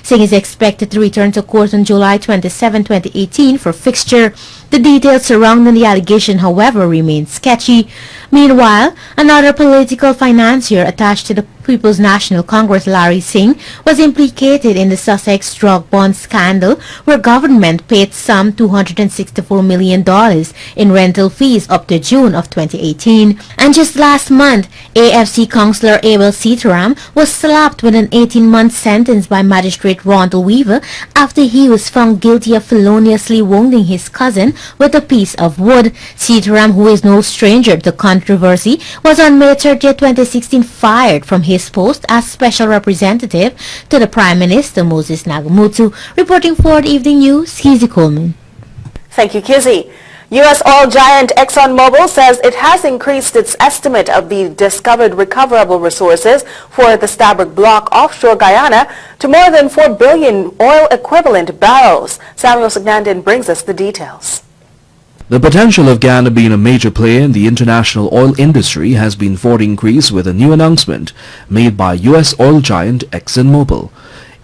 Singh is expected to return to court on July 27, 2018 for fixture. The details surrounding the allegation, however, remain sketchy. Meanwhile, another political financier attached to the People's National Congress, Larry Singh, was implicated in the Sussex drug bond scandal, where government paid some $264 million in rental fees up to June of 2018. And just last month, AFC councillor Abel Sitaram was slapped with an 18-month sentence by Magistrate Rondell Weaver after he was found guilty of feloniously wounding his cousin with a piece of wood. Sitaram, who is no stranger to controversy, was on May 30, 2016 fired from his post as Special Representative to the Prime Minister Moses Nagamutu. Reporting for the Evening News, Kizzy Coleman. Thank you, Kizzy. U.S. oil giant ExxonMobil says it has increased its estimate of the discovered recoverable resources for the Stabroek Block offshore Guyana to more than 4 billion oil equivalent barrels. Samuel Signandan brings us the details. The potential of Guyana being a major player in the international oil industry has been further increased with a new announcement made by U.S. oil giant ExxonMobil.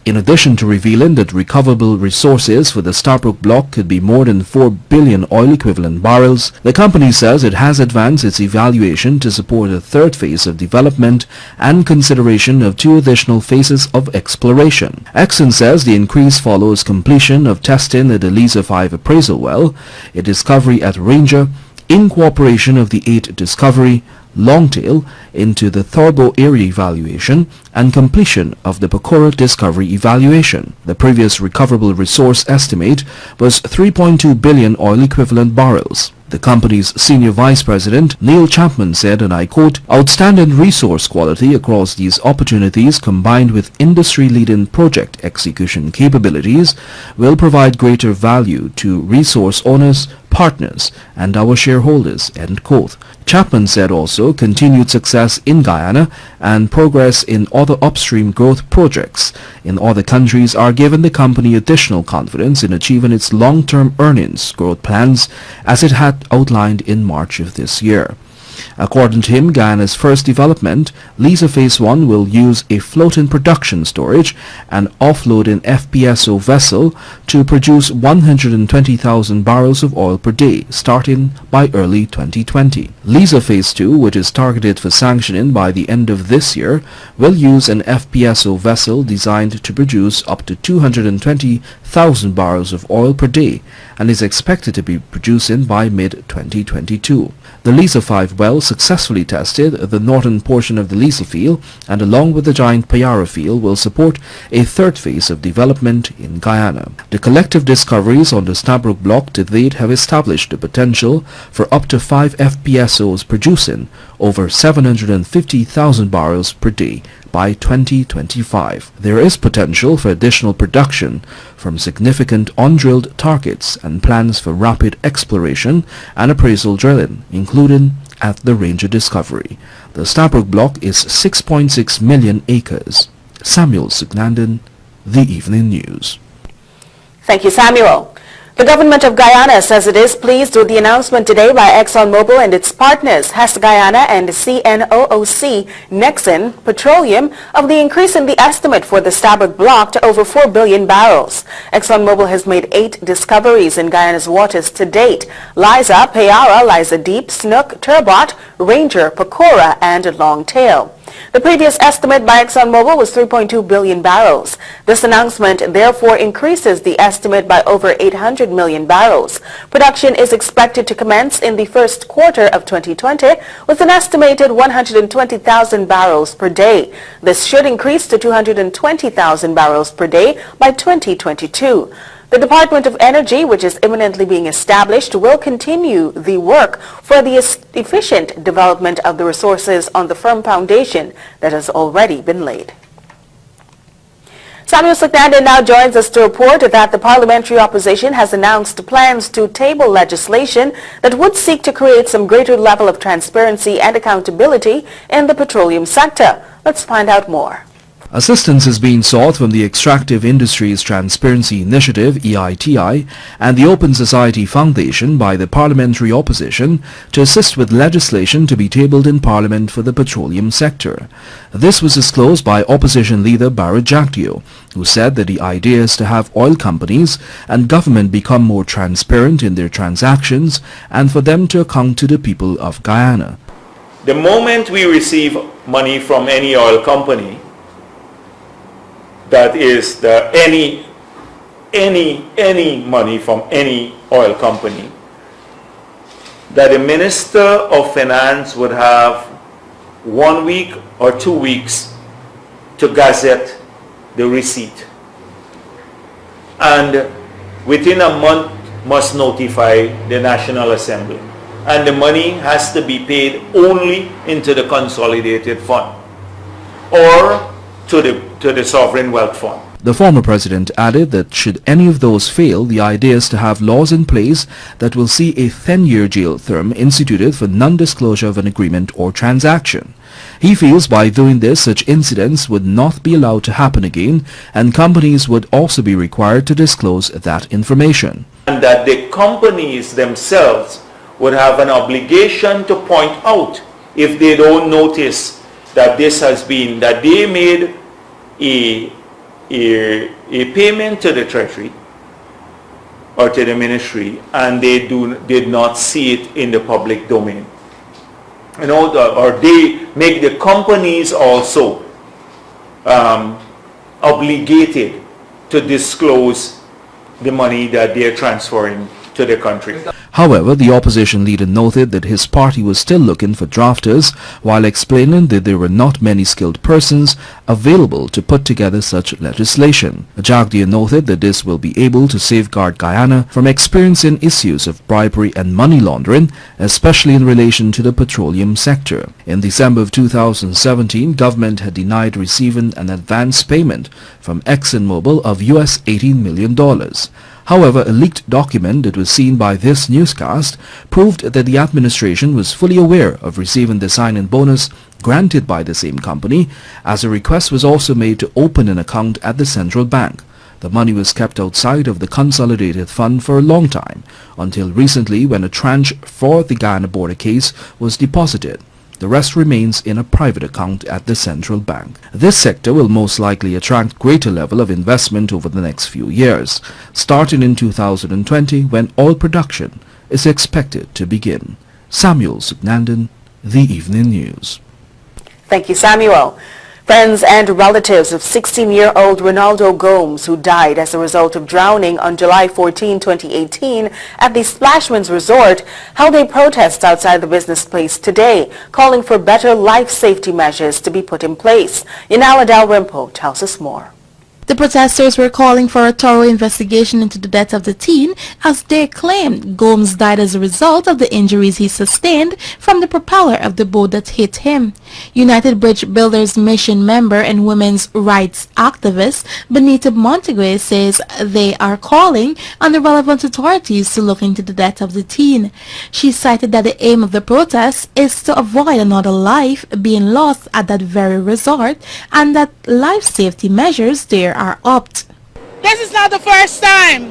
In addition to revealing that recoverable resources for the Stabroek Block could be more than 4 billion oil equivalent barrels, the company says it has advanced its evaluation to support a third phase of development and consideration of 2 additional phases of exploration. Exxon says the increase follows completion of testing at the Liza 5 appraisal well, a discovery at Ranger, incorporation of the 8 discovery, Longtail into the Thorbo area evaluation and completion of the Pecora discovery evaluation. The previous recoverable resource estimate was 3.2 billion oil equivalent barrels. The company's senior vice president, Neil Chapman, said, and I quote, "Outstanding resource quality across these opportunities combined with industry-leading project execution capabilities will provide greater value to resource owners, partners, and our shareholders," end quote. Chapman said also continued success in Guyana and progress in other upstream growth projects in other countries are giving the company additional confidence in achieving its long-term earnings growth plans as it had outlined in March of this year. According to him, Guyana's first development, Liza Phase 1, will use a floating production storage and offloading FPSO vessel to produce 120,000 barrels of oil per day, starting by early 2020. Liza Phase 2, which is targeted for sanctioning by the end of this year, will use an FPSO vessel designed to produce up to 220,000 barrels of oil per day and is expected to be producing by mid-2022. The Liza 5 well successfully tested the northern portion of the Liza field and along with the giant Payara field will support a third phase of development in Guyana. The collective discoveries on the Stabroek Block to date have established the potential for up to 5 FPSOs producing over 750,000 barrels per day by 2025. There is potential for additional production from significant undrilled targets and plans for rapid exploration and appraisal drilling, including at the Ranger discovery. The Stabroek Block is 6.6 million acres. Samuel Signandan, The Evening News. Thank you, Samuel. The government of Guyana says it is pleased with the announcement today by ExxonMobil and its partners, Hess Guyana and CNOOC Nexen Petroleum, of the increase in the estimate for the Stabroek Block to over 4 billion barrels. ExxonMobil has made 8 discoveries in Guyana's waters to date: Liza, Payara, Liza Deep, Snook, Turbot, Ranger, Pecora, and Longtail. The previous estimate by ExxonMobil was 3.2 billion barrels. This announcement therefore increases the estimate by over 800 million barrels. Production is expected to commence in the first quarter of 2020 with an estimated 120,000 barrels per day. This should increase to 220,000 barrels per day by 2022. The Department of Energy, which is imminently being established, will continue the work for the efficient development of the resources on the firm foundation that has already been laid. Samuel Signandan now joins us to report that the parliamentary opposition has announced plans to table legislation that would seek to create some greater level of transparency and accountability in the petroleum sector. Let's find out more. Assistance is being sought from the Extractive Industries Transparency Initiative (EITI) and the Open Society Foundation by the parliamentary opposition to assist with legislation to be tabled in Parliament for the petroleum sector. This was disclosed by opposition leader Jagdeo, who said that the idea is to have oil companies and government become more transparent in their transactions and for them to account to the people of Guyana. The moment we receive money from any oil company, that is any money from any oil company, that the Minister of Finance would have 1 week or 2 weeks to gazette the receipt, and within a month must notify the National Assembly, and the money has to be paid only into the consolidated fund or to the sovereign wealth fund. The former president added that should any of those fail, the idea is to have laws in place that will see a 10-year jail term instituted for non-disclosure of an agreement or transaction. He feels by doing this, such incidents would not be allowed to happen again, and companies would also be required to disclose that information. And that the companies themselves would have an obligation to point out if they don't notice that this has been, that they made a payment to the Treasury or to the Ministry and they did not see it in the public domain. You know, or they make the companies also obligated to disclose the money that they are transferring to the country. However, the opposition leader noted that his party was still looking for drafters, while explaining that there were not many skilled persons available to put together such legislation. Jagdeo noted that this will be able to safeguard Guyana from experiencing issues of bribery and money laundering, especially in relation to the petroleum sector. In December of 2017, government had denied receiving an advance payment from ExxonMobil of US $18 million. However, a leaked document that was seen by this newscast proved that the administration was fully aware of receiving the sign-in bonus granted by the same company, as a request was also made to open an account at the central bank. The money was kept outside of the consolidated fund for a long time, until recently when a tranche for the Guyana border case was deposited. The rest remains in a private account at the central bank. This sector will most likely attract greater level of investment over the next few years, starting in 2020 when oil production is expected to begin. Samuel Sugnandan, The Evening News. Thank you, Samuel. Friends and relatives of 16-year-old Ronaldo Gomes, who died as a result of drowning on July 14, 2018 at the Splashman's Resort, held a protest outside the business place today, calling for better life safety measures to be put in place. Yanala Dalrympo tells us more. The protesters were calling for a thorough investigation into the death of the teen, as they claimed Gomes died as a result of the injuries he sustained from the propeller of the boat that hit him. United Bridge Builders Mission member and women's rights activist Benita Montague says they are calling on the relevant authorities to look into the death of the teen. She cited that the aim of the protest is to avoid another life being lost at that very resort, and that life safety measures there are upped. This is not the first time,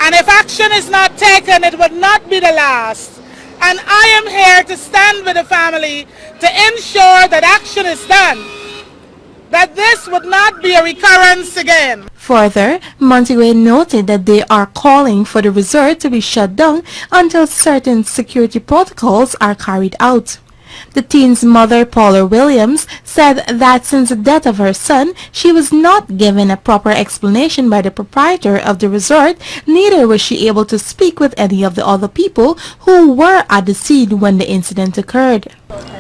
and if action is not taken, it would not be the last. And I am here to stand with the family to ensure that action is done, that this would not be a recurrence again. Further, Montague noted that they are calling for the resort to be shut down until certain security protocols are carried out. The teen's mother, Paula Williams, said that since the death of her son, she was not given a proper explanation by the proprietor of the resort, neither was she able to speak with any of the other people who were at the scene when the incident occurred.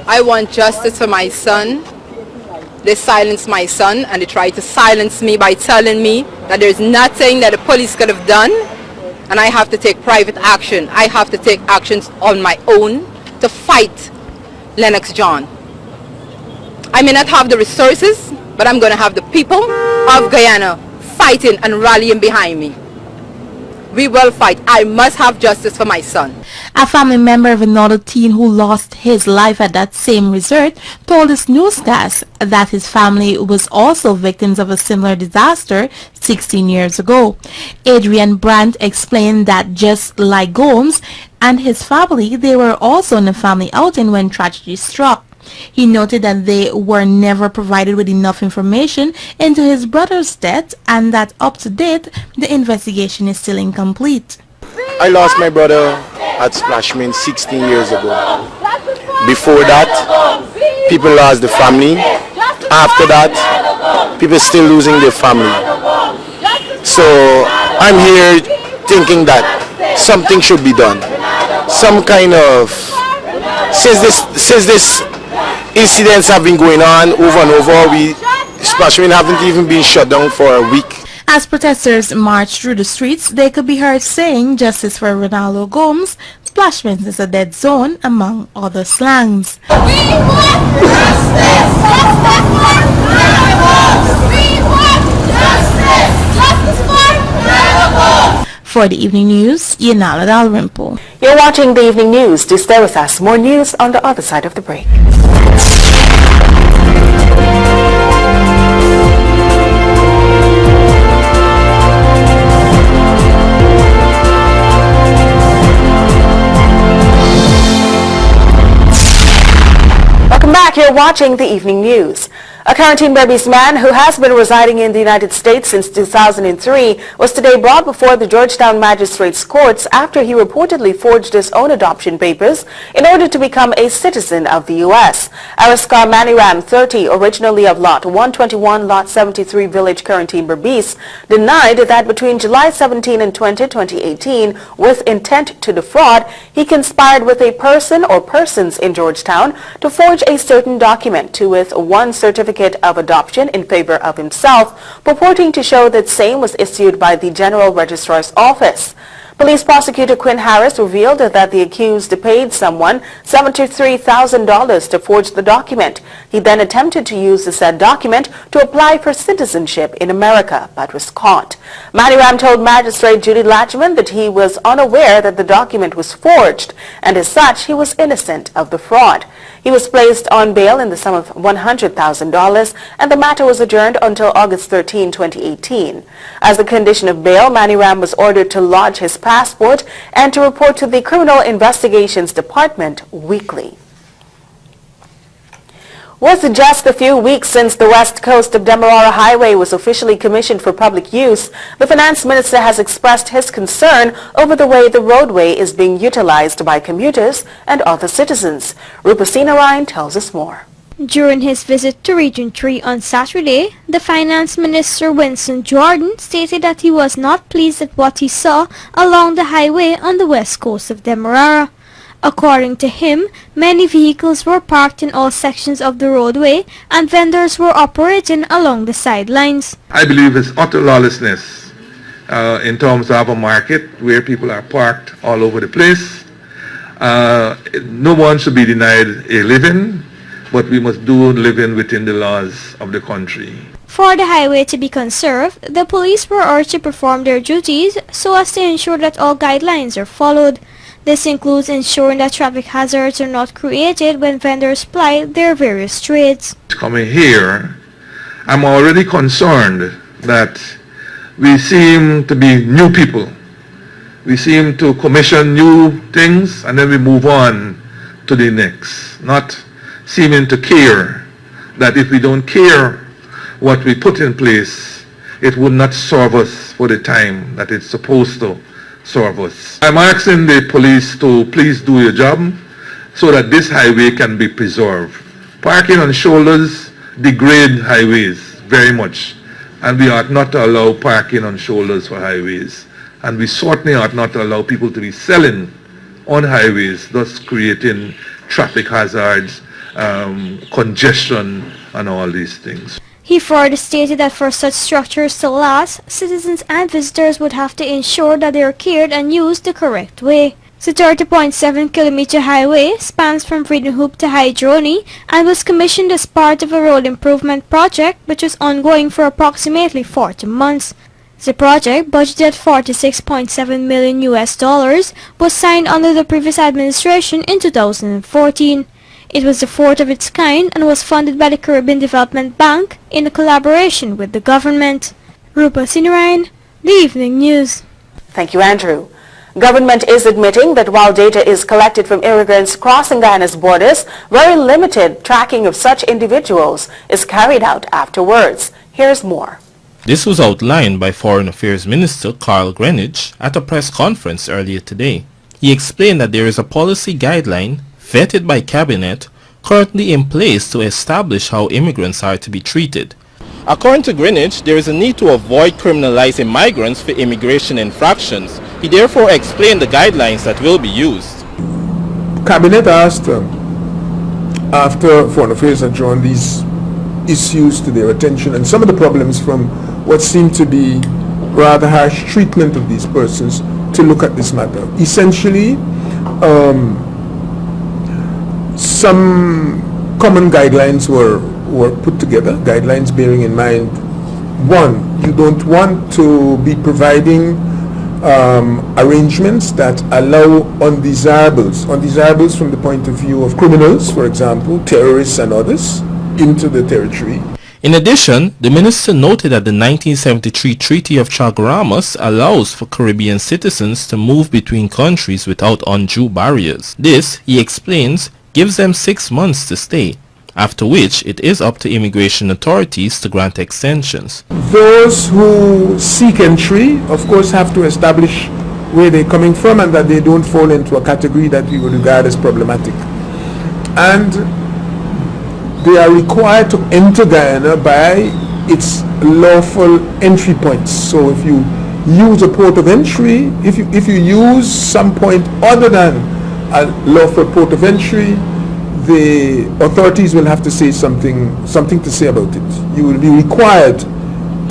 I want justice for my son. They silenced my son, and they tried to silence me by telling me that there's nothing that the police could have done, and I have to take private action. I have to take actions on my own to fight Lennox John. I may not have the resources, but I'm going to have the people of Guyana fighting and rallying behind me. we will fight. I must have justice for my son. A family member of another teen who lost his life at that same resort told his newscast that his family was also victims of a similar disaster 16 years ago. Adrian Brandt explained that just like Gomes and his family, they were also on a family outing when tragedy struck. He noted that they were never provided with enough information into his brother's death and that up to date, the investigation is still incomplete. I lost my brother at Splashman 16 years ago. Before that, people lost the family. After that, people still losing their family. So I'm here thinking that something should be done. Some kind of, since this incidents have been going on over and over, Splashman haven't even been shut down for a week. As protesters marched through the streets, they could be heard saying justice for Ronaldo Gomes, Splashman is a dead zone, among other slangs. We want justice! Justice for Ronaldo! We want justice! Justice for Ronaldo! For the evening news, Yanala Dalrymple. You're watching the evening news. Do stay with us. More news on the other side of the break. Welcome back. You're watching the evening news. A quarantine baby's man who has been residing in the United States since 2003 was today brought before the Georgetown Magistrates Courts after he reportedly forged his own adoption papers in order to become a citizen of the U.S. Ariskar Maniram, 30, originally of Lot 121, Lot 73, Village Quarantine Berbice, denied that between July 17 and 20, 2018, with intent to defraud, he conspired with a person or persons in Georgetown to forge a certain document to with one certificate of adoption in favor of himself, purporting to show that same was issued by the General Registrar's Office. Police prosecutor Quinn Harris revealed that the accused paid someone $73,000 to forge the document. He then attempted to use the said document to apply for citizenship in America, but was caught. Maniram told Magistrate Judy Latchman that he was unaware that the document was forged, and as such, he was innocent of the fraud. He was placed on bail in the sum of $100,000, and the matter was adjourned until August 13, 2018. As a condition of bail, Maniram was ordered to lodge his passport and to report to the Criminal Investigations Department weekly. With just a few weeks since the west coast of Demerara Highway was officially commissioned for public use, the Finance Minister has expressed his concern over the way the roadway is being utilized by commuters and other citizens. Rupasina Ryan tells us more. During his visit to Region 3 on Saturday, the Finance Minister Winston Jordan stated that he was not pleased at what he saw along the highway on the west coast of Demerara. According to him, many vehicles were parked in all sections of the roadway and vendors were operating along the sidelines. I believe it's utter lawlessness in terms of a market where people are parked all over the place. No one should be denied a living, but we must do living within the laws of the country. For the highway to be conserved, the police were urged to perform their duties so as to ensure that all guidelines are followed. This includes ensuring that traffic hazards are not created when vendors ply their various trades. Coming here, I'm already concerned that we seem to be new people. We seem to commission new things and then we move on to the next, not seeming to care that if we don't care what we put in place, it would not serve us for the time that it's supposed to serve us. I'm asking the police to please do your job so that this highway can be preserved. Parking on shoulders degrade highways very much, and we ought not to allow parking on shoulders for highways. And we certainly ought not to allow people to be selling on highways, thus creating traffic hazards, congestion, and all these things. He further stated that for such structures to last, citizens and visitors would have to ensure that they are cared and used the correct way. The 30.7-kilometer highway spans from Freedom Hoop to Hydroni and was commissioned as part of a road improvement project which was ongoing for approximately 40 months. The project, budgeted $46.7 million US, was signed under the previous administration in 2014. It was the fourth of its kind and was funded by the Caribbean Development Bank in collaboration with the government. Rupa Sinarayan, The Evening News. Thank you, Andrew. Government is admitting that while data is collected from immigrants crossing Guyana's borders, very limited tracking of such individuals is carried out afterwards. Here's more. This was outlined by Foreign Affairs Minister Carl Greenidge at a press conference earlier today. He explained that there is a policy guideline vetted by Cabinet currently in place to establish how immigrants are to be treated. According to Greenidge, there is a need to avoid criminalizing migrants for immigration infractions. He therefore explained the guidelines that will be used. Cabinet asked, after Foreign Affairs had drawn these issues to their attention and some of the problems from what seemed to be rather harsh treatment of these persons, to look at this matter. Essentially, some common guidelines were put together, guidelines bearing in mind, one, you don't want to be providing arrangements that allow undesirables from the point of view of criminals, for example, terrorists and others, into the territory. In addition, the minister noted that the 1973 Treaty of Chaguaramas allows for Caribbean citizens to move between countries without undue barriers. This, he explains, gives them 6 months to stay, after which it is up to immigration authorities to grant extensions. Those who seek entry, of course, have to establish where they're coming from and that they don't fall into a category that we would regard as problematic. And they are required to enter Guyana by its lawful entry points. So if you use a port of entry, if you use some point other than a lawful port of entry, the authorities will have to say something to say about it. You will be required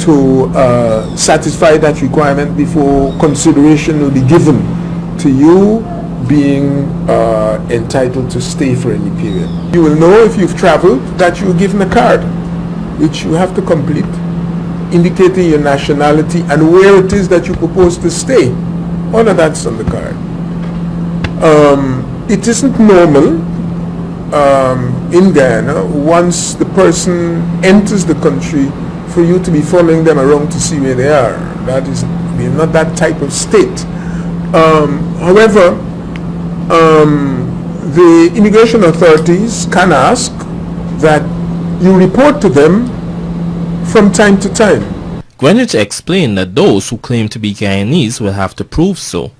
to satisfy that requirement before consideration will be given to you being entitled to stay for any period. You will know if you've traveled that you're given a card which you have to complete, indicating your nationality and where it is that you propose to stay. All of that's on the card. It isn't normal in Guyana, once the person enters the country, for you to be following them around to see where they are. That is, we're not that type of state. However, the immigration authorities can ask that you report to them from time to time. Greenidge explained that those who claim to be Guyanese will have to prove so.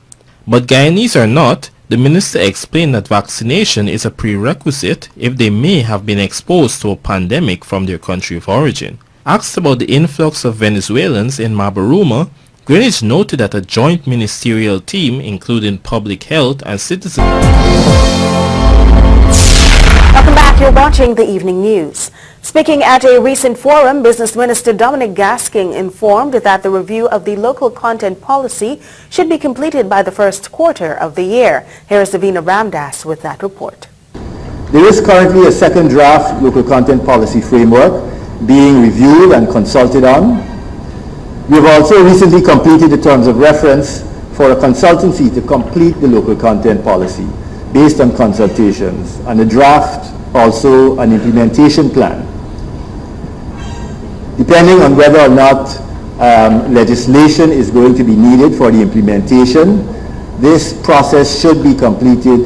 But Guyanese or not, the minister explained that vaccination is a prerequisite if they may have been exposed to a pandemic from their country of origin. Asked about the influx of Venezuelans in Mabaruma, Greenidge noted that a joint ministerial team, including public health and citizen... Welcome back. You're watching the Evening News. Speaking at a recent forum, Business Minister Dominic Gasking informed that the review of the local content policy should be completed by the first quarter of the year. Here is Davina Ramdas with that report. There is currently a second draft local content policy framework being reviewed and consulted on. We have also recently completed the terms of reference for a consultancy to complete the local content policy based on consultations, and a draft also an implementation plan. Depending on whether or not legislation is going to be needed for the implementation, this process should be completed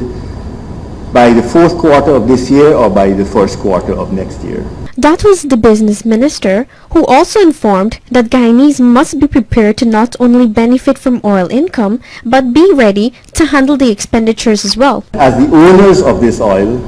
by the fourth quarter of this year or by the first quarter of next year. That was the business minister, who also informed that Guyanese must be prepared to not only benefit from oil income, but be ready to handle the expenditures as well. As the owners of this oil,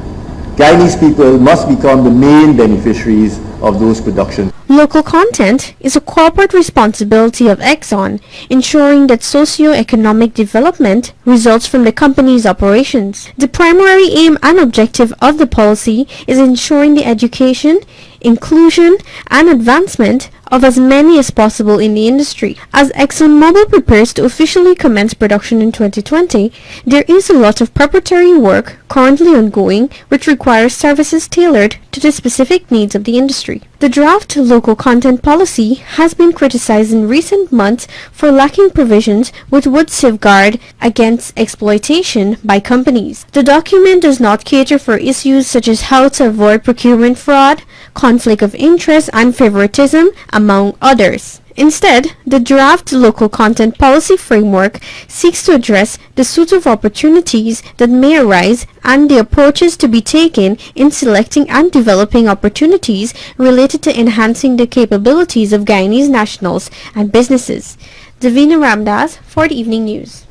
Guyanese people must become the main beneficiaries of those productions. Local content is a corporate responsibility of Exxon, ensuring that socio-economic development results from the company's operations. The primary aim and objective of the policy is ensuring the education, inclusion, and advancement of as many as possible in the industry. As ExxonMobil prepares to officially commence production in 2020, there is a lot of preparatory work currently ongoing which requires services tailored to the specific needs of the industry. The draft local content policy has been criticized in recent months for lacking provisions which would safeguard against exploitation by companies. The document does not cater for issues such as how to avoid procurement fraud, conflict of interest, and favoritism, among others. Instead, the draft local content policy framework seeks to address the suite of opportunities that may arise and the approaches to be taken in selecting and developing opportunities related to enhancing the capabilities of Guyanese nationals and businesses. Davina Ramdas for the Evening News.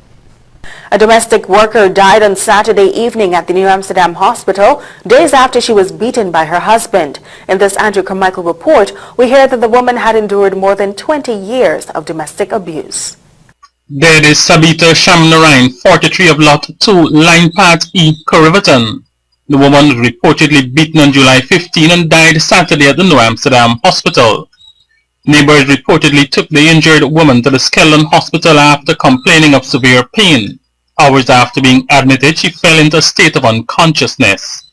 A domestic worker died on Saturday evening at the New Amsterdam hospital, days after she was beaten by her husband. In this Andrew Carmichael report, we hear that the woman had endured more than 20 years of domestic abuse. Dead is Sabita Shamnarain, 43 of Lot 2, Line Part E, Corriverton. The woman was reportedly beaten on July 15 and died Saturday at the New Amsterdam hospital. Neighbors reportedly took the injured woman to the Skeldon hospital after complaining of severe pain. Hours after being admitted, she fell into a state of unconsciousness.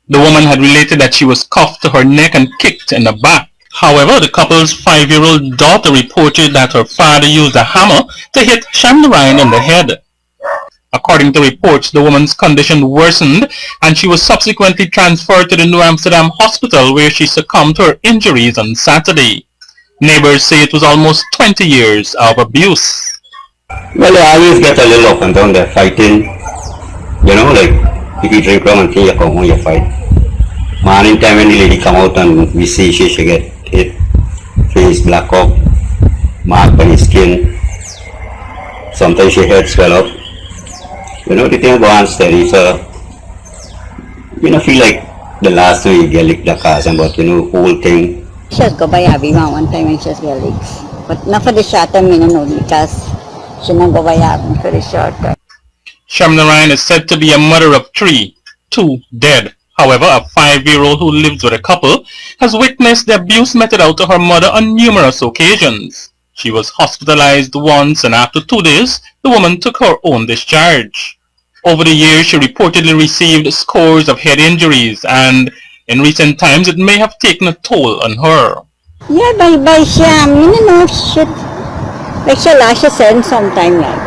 The woman had related that she was cuffed to her neck and kicked in the back. However, the couple's 5-year-old daughter reported that her father used a hammer to hit Shamnarain in the head. According to reports, the woman's condition worsened and she was subsequently transferred to the New Amsterdam hospital where she succumbed to her injuries on Saturday. Neighbors say it was almost 20 years of abuse. Well, they always get a little up and down, they're fighting. You know, like, if you drink rum and think you come home, you fight. Morning time when the lady come out and we see she get hit, face black up, mark on his skin. Sometimes she head swell up. You know, the thing go on steady, so you don't feel like the last time you get licked the cousin, but you know, whole thing. She just go by Abby one time when she just get leaks. But not for the short term, you know, because she not go by Abby for the short term. Shamnarain is said to be a mother of 3, 2 dead. However, a 5-year-old who lives with a couple has witnessed the abuse meted out to her mother on numerous occasions. She was hospitalized once and after 2 days, the woman took her own discharge. Over the years, she reportedly received scores of head injuries and in recent times, it may have taken a toll on her. Yeah, by Sham, you know, shit. Like she last said sometime like.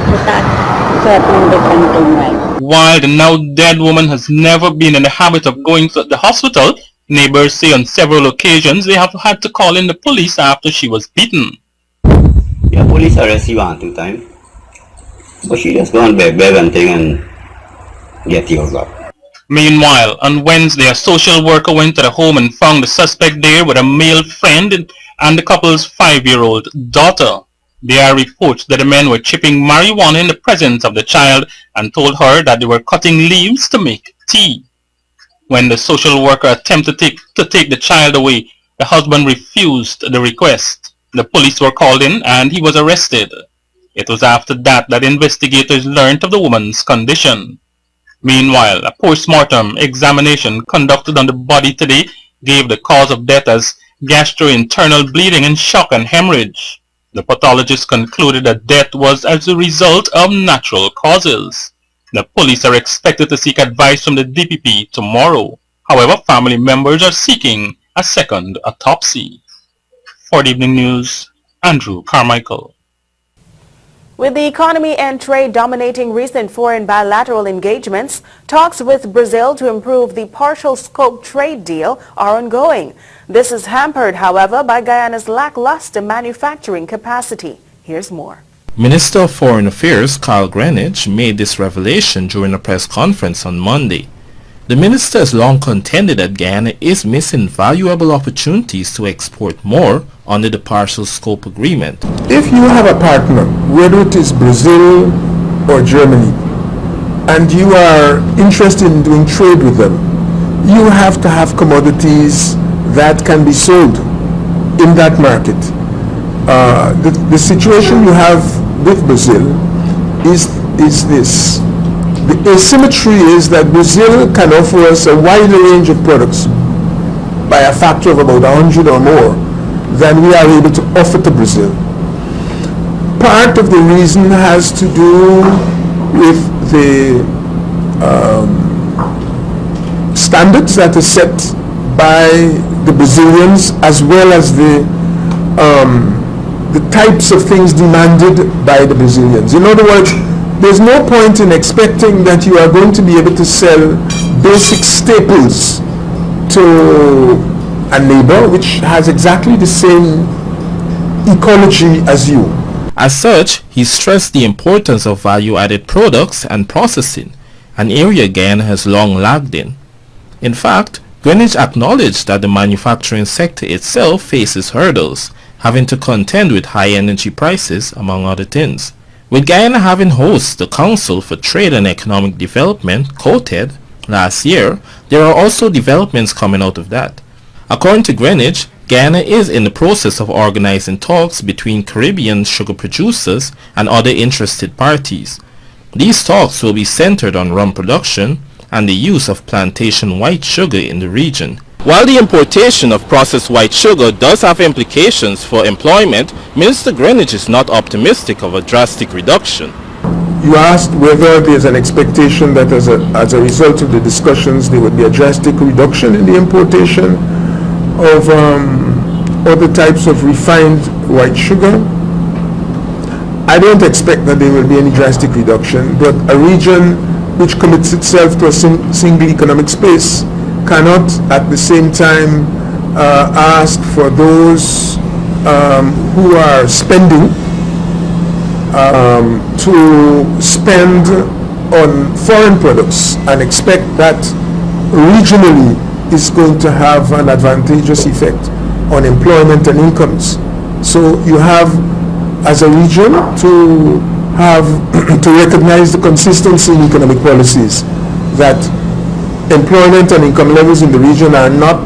But that different thing, right? While the now dead woman has never been in the habit of going to the hospital, neighbors say on several occasions they have had to call in the police after she was beaten. Yeah, police arrest you 1-2 times. But she just go on beg and thing and get yours up. Meanwhile, on Wednesday, a social worker went to the home and found the suspect there with a male friend and the couple's 5-year-old daughter. There are reports that the men were chipping marijuana in the presence of the child and told her that they were cutting leaves to make tea. When the social worker attempted to take the child away, the husband refused the request. The police were called in and he was arrested. It was after that investigators learned of the woman's condition. Meanwhile, a post-mortem examination conducted on the body today gave the cause of death as gastrointestinal bleeding and shock and hemorrhage. The pathologist concluded that death was as a result of natural causes. The police are expected to seek advice from the DPP tomorrow. However, family members are seeking a second autopsy. For the Evening News, Andrew Carmichael. With the economy and trade dominating recent foreign bilateral engagements, talks with Brazil to improve the partial scope trade deal are ongoing. This is hampered, however, by Guyana's lackluster manufacturing capacity. Here's more. Minister of Foreign Affairs Carl Greenidge made this revelation during a press conference on Monday. The minister has long contended that Guyana is missing valuable opportunities to export more under the partial scope agreement. If you have a partner, whether it is Brazil or Germany, and you are interested in doing trade with them, you have to have commodities that can be sold in that market. The situation you have with Brazil is this. The asymmetry is that Brazil can offer us a wider range of products by a factor of about 100 or more than we are able to offer to Brazil. Part of the reason has to do with the standards that are set by the Brazilians, as well as the types of things demanded by the Brazilians. In other words, there's no point in expecting that you are going to be able to sell basic staples to a neighbor which has exactly the same ecology as you. As such, he stressed the importance of value-added products and processing, an area Guyana has long lagged in. In fact, Greenwich acknowledged that the manufacturing sector itself faces hurdles, having to contend with high energy prices, among other things. With Guyana having hosted the Council for Trade and Economic Development, COTED, last year, there are also developments coming out of that. According to Greenwich, Guyana is in the process of organizing talks between Caribbean sugar producers and other interested parties. These talks will be centered on rum production and the use of plantation white sugar in the region. While the importation of processed white sugar does have implications for employment, Minister Greenwich is not optimistic of a drastic reduction. You asked whether there's an expectation that as a result of the discussions there would be a drastic reduction in the importation of other types of refined white sugar. I don't expect that there will be any drastic reduction, but a region which commits itself to a single economic space cannot at the same time ask for those who are spending to spend on foreign products and expect that regionally is going to have an advantageous effect on employment and incomes. So you have, as a region, to have to recognize the consistency in economic policies, that employment and income levels in the region are not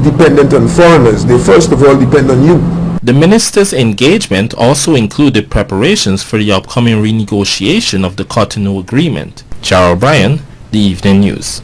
dependent on foreigners. They first of all depend on you. The minister's engagement also included preparations for the upcoming renegotiation of the Cotonou Agreement. Charles O'Brien, The Evening News.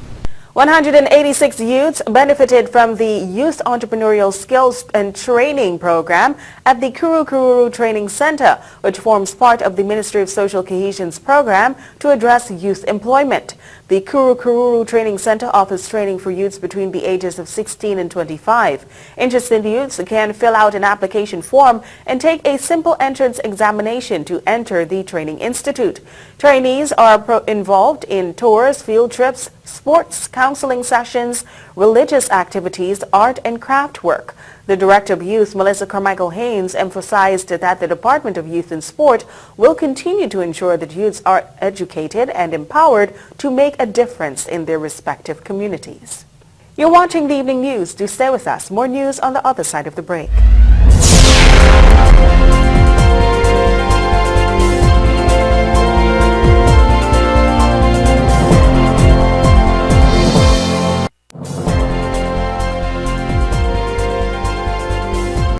186 youths benefited from the Youth Entrepreneurial Skills and Training Program at the Kuru Kururu Training Center, which forms part of the Ministry of Social Cohesion's program to address youth employment. The Kuru Kururu Training Center offers training for youths between the ages of 16 and 25. Interested youths can fill out an application form and take a simple entrance examination to enter the training institute. Trainees are involved in tours, field trips, sports, counseling sessions, religious activities, art and craft work. The Director of Youth, Melissa Carmichael Haynes, emphasized that the Department of Youth and Sport will continue to ensure that youths are educated and empowered to make a difference in their respective communities. You're watching the Evening News. Do stay with us. More news on the other side of the break.